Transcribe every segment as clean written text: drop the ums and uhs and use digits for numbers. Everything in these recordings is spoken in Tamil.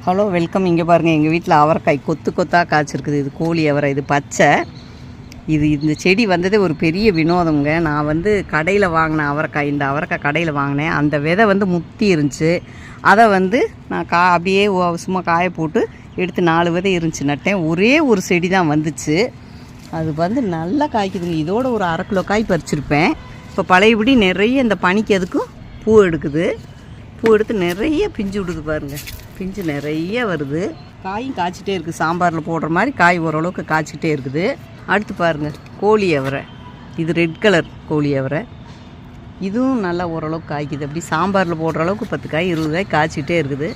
Hello welcome. இங்கே பாருங்கள், எங்கள் வீட்டில் அவரைக்காய் கொத்து கொத்தாக காய்ச்சிருக்குது. இது கோழி அவரை, இது பச்சை. இந்த செடி வந்ததே ஒரு பெரிய வினோதங்க. நான் கடையில் வாங்கினேன் அவரைக்காய், இந்த அவரைக்காய் கடையில் வாங்கினேன். அந்த விதை முத்தி இருந்துச்சு. அதை நான் அப்படியே சும்மா காய போட்டு எடுத்து 4 விதை இருந்துச்சு நட்டேன். ஒரே ஒரு செடி தான் வந்துச்சு. அது நல்லா காய்க்குதுங்க. இதோட ஒரு 1/2 கிலோ காய் பறிச்சிருப்பேன். இப்போ பழையபடி நிறைய இந்த பனிக்கு அதுக்கும் பூ எடுக்குது. பூ எடுத்து நிறைய பிஞ்சு விடுது பாருங்கள். பிஞ்சு நிறைய வருது. காயும் காய்ச்சிட்டே இருக்குது. சாம்பாரில் போடுற மாதிரி காய் ஓரளவுக்கு காய்ச்சிட்டே இருக்குது. அடுத்து பாருங்கள், கோழி அவரை. இது ரெட் கலர் கோழி அவரை. இதுவும் நல்லா ஓரளவுக்கு காய்க்குது. அப்படி சாம்பாரில் போடுற அளவுக்கு 10 காய் 20 காய் காய்ச்சிட்டே இருக்குது.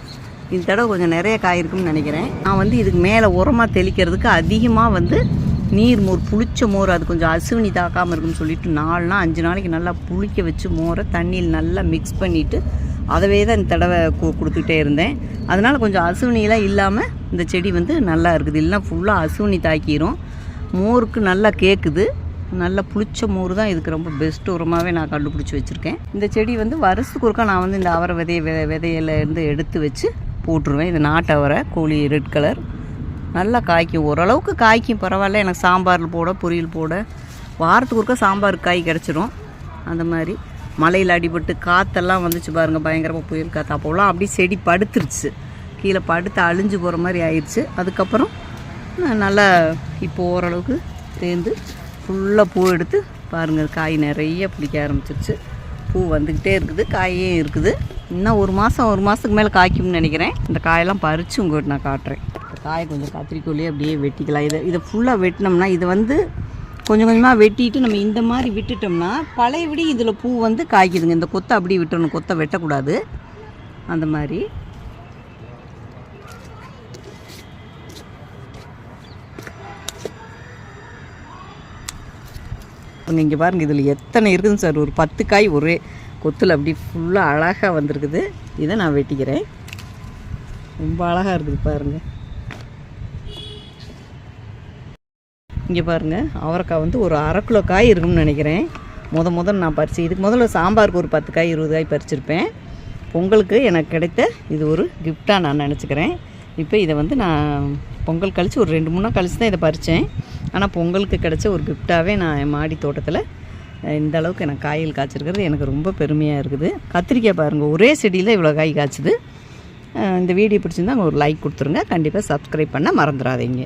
இந்த தடவை கொஞ்சம் நிறைய காய் இருக்குன்னு நினைக்கிறேன். நான் இதுக்கு மேலே உரமாக தெளிக்கிறதுக்கு அதிகமாக நீர் மோர், புளிச்ச மோர், அது கொஞ்சம் அசுவினி தாக்காமல் இருக்குன்னு சொல்லிட்டு 4 நாள் 5 நாளைக்கு நல்லா புளிக்க வச்சு மோரை தண்ணியில் நல்லா மிக்ஸ் பண்ணிவிட்டு அதவே தான் இந்த தடவை கொடுத்துக்கிட்டே இருந்தேன். அதனால் கொஞ்சம் அசுவினிலாம் இல்லாமல் இந்த செடி நல்லா இருக்குது. இல்லைனா ஃபுல்லாக அசுவினி தாக்கிடும். மோருக்கு நல்லா கேட்குது. நல்லா புளிச்ச மோர் தான் இதுக்கு ரொம்ப பெஸ்ட் உரமாகவே நான் கண்டுபிடிச்சி வச்சுருக்கேன். இந்த செடி வருஷத்துக்கு ஒருக்கா நான் இந்த அவரை விதையிலேருந்து எடுத்து வச்சு போட்டுருவேன். இது நாட்டு அவரை கோழி ரெட் கலர். நல்லா காய்க்கும், ஓரளவுக்கு காய்க்கும், பரவாயில்ல. எனக்கு சாம்பாரில் போட, பொரியல் போட, வாரத்துக்கு ஒருக்கா சாம்பாருக்கு காய் கிடச்சிரும். அந்த மாதிரி மழையில் அடிபட்டு காற்றெல்லாம் வந்துச்சு பாருங்கள், பயங்கரமாக புயல் காற்று. அப்போலாம் அப்படியே செடி படுத்துருச்சு, கீழே படுத்து அழிஞ்சு போகிற மாதிரி ஆயிடுச்சு. அதுக்கப்புறம் நல்லா இப்போ ஓரளவுக்கு சேர்ந்து ஃபுல்லாக பூ எடுத்து பாருங்கள், காய் நிறைய பிடிக்க ஆரம்பிச்சிருச்சு. பூ வந்துக்கிட்டே இருக்குது, காயும் இருக்குது. இன்னும் ஒரு மாதத்துக்கு மேலே காய்க்கும்னு நினைக்கிறேன். இந்த காயெல்லாம் பறித்து உங்கள்கிட்ட நான் காட்டுறேன். காயை கொஞ்சம் கத்திரிக்கோலையே அப்படியே வெட்டிக்கலாம். இதை ஃபுல்லாக வெட்டினோம்னா இது கொஞ்சம் கொஞ்சமாக வெட்டிட்டு நம்ம இந்த மாதிரி விட்டுட்டோம்னா பழையபடி இதில் பூ காய்க்குதுங்க. இந்த கொத்தை அப்படியே விட்டுறணும், கொத்தை வெட்டக்கூடாது. அந்த மாதிரி இங்கே பாருங்கள், இதில் எத்தனை இருக்குதுன்னு சார். ஒரு 10 காய் ஒரே கொத்தில் அப்படி ஃபுல்லாக அழகாக வந்திருக்குது. இதை நான் வெட்டிக்கிறேன். ரொம்ப அழகாக இருக்குது பாருங்கள். இங்கே பாருங்கள், அவரைக்காய் ஒரு 1/2 கிலோ காய் இருக்குன்னு நினைக்கிறேன். முதல்ல நான் பறித்து இதுக்கு முதல்ல சாம்பாருக்கு ஒரு 10 காய் 20 காய் பறிச்சிருப்பேன். பொங்கலுக்கு எனக்கு கிடைத்த இது ஒரு கிஃப்டாக நான் நினச்சிக்கிறேன். இப்போ இதை நான் பொங்கல் கழித்து ஒரு 2-3 நாள் கழித்து தான் இதை பறித்தேன். ஆனால் பொங்கலுக்கு கிடைச்ச ஒரு கிஃப்டாகவே நான் என் மாடி தோட்டத்தில் இந்த அளவுக்கு எனக்கு காய்கள் காய்ச்சிருக்கிறது எனக்கு ரொம்ப பெருமையாக இருக்குது. கத்திரிக்காய் பாருங்கள், ஒரே செடியில் இவ்வளோ காய் காய்ச்சுது. இந்த வீடியோ பிடிச்சிருந்தா ஒரு லைக் கொடுத்துருங்க. கண்டிப்பாக சப்ஸ்கிரைப் பண்ண மறந்துடாதீங்க.